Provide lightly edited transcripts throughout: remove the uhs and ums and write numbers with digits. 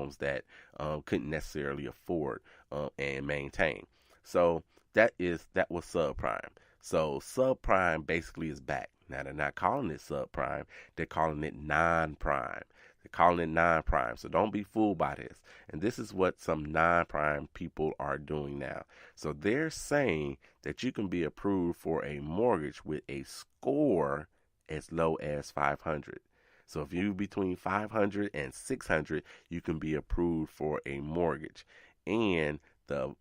homes that couldn't necessarily afford and maintain. So that was subprime. So subprime basically is back. Now they're not calling it subprime; they're calling it non-prime. They're calling it non-prime. So don't be fooled by this. And this is what some non-prime people are doing now. So they're saying that you can be approved for a mortgage with a score as low as 500. So if you're between 500 and 600, you can be approved for a mortgage. And the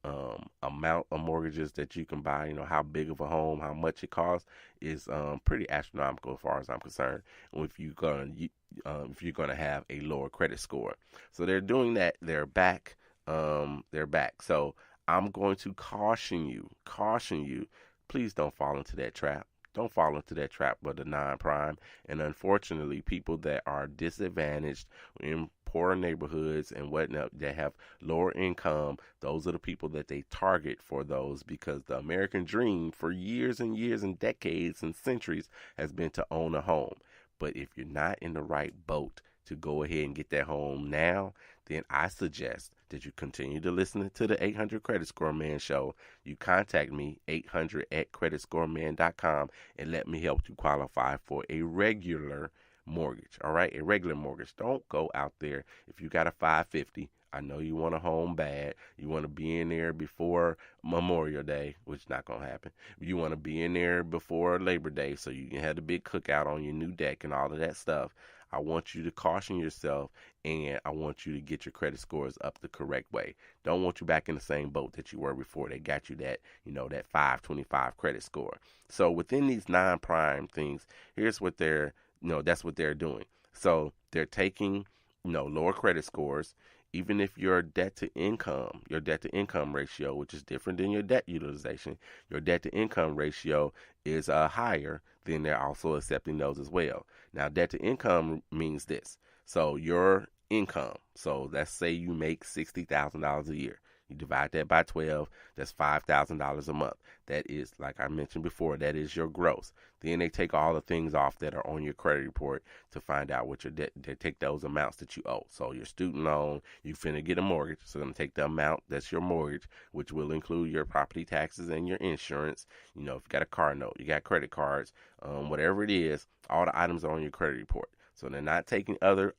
amount of mortgages that you can buy, how big of a home, how much it costs, is pretty astronomical as far as I'm concerned. If you're gonna have a lower credit score, so they're doing that. They're back. They're back. So I'm going to caution you. Please don't fall into that trap. Don't fall into that trap with the non-prime. And unfortunately, people that are disadvantaged in poorer neighborhoods and whatnot that have lower income, those are the people that they target for those, because the American dream for years and years and decades and centuries has been to own a home. But if you're not in the right boat to go ahead and get that home now, then I suggest that you continue to listen to the 800 Credit Score Man show. You contact me, 800 at creditscoreman.com, and let me help you qualify for a regular mortgage. All right, a regular mortgage. Don't go out there if you got a 550. I know you want a home bad. You want to be in there before Memorial Day, which is not going to happen. You want to be in there before Labor Day so you can have the big cookout on your new deck and all of that stuff. I want you to caution yourself, and I want you to get your credit scores up the correct way. Don't want you back in the same boat that you were before they got you that, that 525 credit score. So within these non-prime things, here's what that's what they're doing. So they're taking, lower credit scores. Even if your debt to income ratio, which is different than your debt utilization, your debt to income ratio is higher, then they're also accepting those as well. Now, debt to income means this. So your income, so let's say you make $60,000 a year. You divide that by 12, that's $5,000 a month. That is, like I mentioned before, that is your gross. Then they take all the things off that are on your credit report to find out what your debt, they take those amounts that you owe. So your student loan, you finna get a mortgage, so they're going to take the amount that's your mortgage, which will include your property taxes and your insurance. If you got a car note, you got credit cards, whatever it is, all the items are on your credit report. So they're not taking other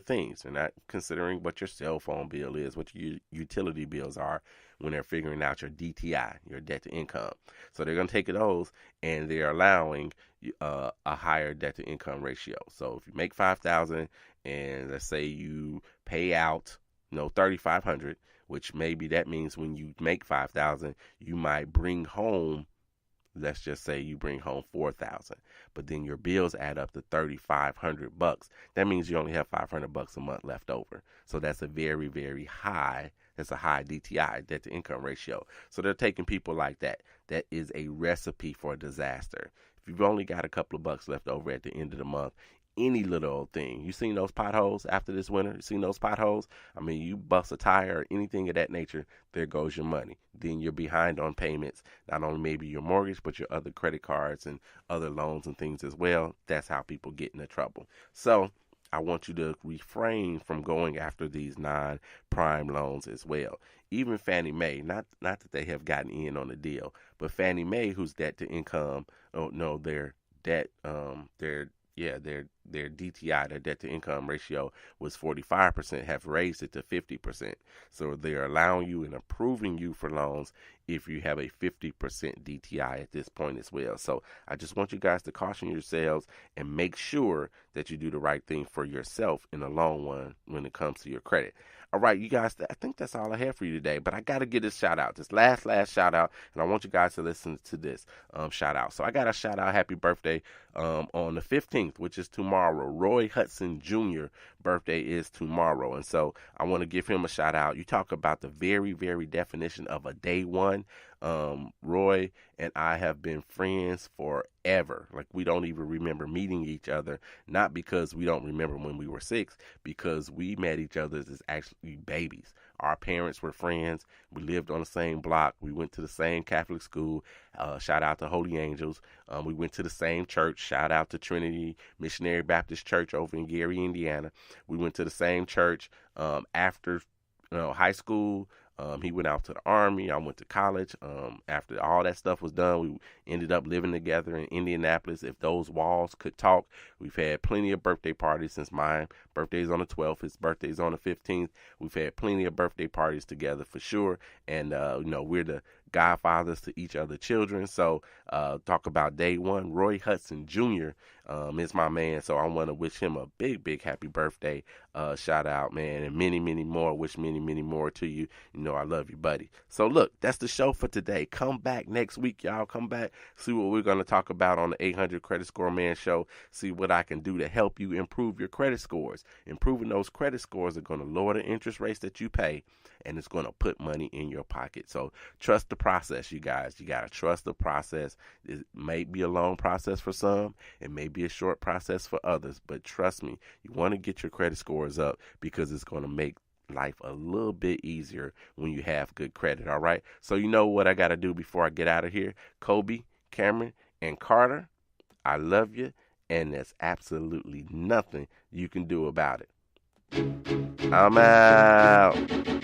things. They're not considering what your cell phone bill is, what your utility bills are when they're figuring out your DTI, your debt to income. So they're going to take those, and they're allowing a higher debt to income ratio. So if you make $5,000 and let's say you pay out, $3,500, which maybe that means when you make $5,000, you might bring home, let's just say you bring home $4,000, but then your bills add up to $3,500. That means you only have $500 a month left over. So that's a very, very high. That's a high DTI, debt to income ratio. So they're taking people like that. That is a recipe for disaster. If you've only got a couple of bucks left over at the end of the month, any little old thing. You seen those potholes after this winter? You seen those potholes? I mean, you bust a tire or anything of that nature, there goes your money. Then you're behind on payments, not only maybe your mortgage, but your other credit cards and other loans and things as well. That's how people get into trouble. So I want you to refrain from going after these non-prime loans as well. Even Fannie Mae, not that they have gotten in on the deal, but Fannie Mae, whose debt to income, their debt, their DTI, their debt to income ratio, was 45%, have raised it to 50%. So they're allowing you and approving you for loans if you have a 50% DTI at this point as well. So I just want you guys to caution yourselves and make sure that you do the right thing for yourself in the long run when it comes to your credit. All right, you guys, I think that's all I have for you today, but I got to get this shout out, this last shout out, and I want you guys to listen to this shout out. So I got a shout out, happy birthday on the 15th, which is tomorrow. Roy Hudson Jr. birthday is tomorrow, and so I want to give him a shout out. You talk about the very, very definition of a day one. Roy and I have been friends forever. Like, we don't even remember meeting each other, not because we don't remember when we were 6, because we met each other as actually babies Our parents were friends. We lived on the same block. We went to the same Catholic school. Shout out to Holy Angels. We went to the same church. Shout out to Trinity Missionary Baptist Church over in Gary, Indiana. We went to the same church after high school. He went out to the Army. I went to college. After all that stuff was done, we ended up living together in Indianapolis. If those walls could talk, we've had plenty of birthday parties since mine. Birthday's on the 12th. His birthday's on the 15th. We've had plenty of birthday parties together for sure. And, we're the godfathers to each other's children. So talk about day one. Roy Hudson Jr. Is my man. So I want to wish him a big, big happy birthday. Shout out, man, and many, many more. Wish many, many more to you. You know I love you, buddy. So look, that's the show for today. Come back next week, y'all. Come back. See what we're going to talk about on the 800 Credit Score Man Show. See what I can do to help you improve your credit scores. Improving those credit scores are going to lower the interest rates that you pay, and it's going to put money in your pocket. So trust the process, you guys. You got to trust the process. It may be a long process for some. It may be a short process for others. But trust me, you want to get your credit scores up because it's going to make life a little bit easier when you have good credit, all right? So you know what I got to do before I get out of here? Kobe, Cameron, and Carter, I love you, and there's absolutely nothing you can do about it. I'm out.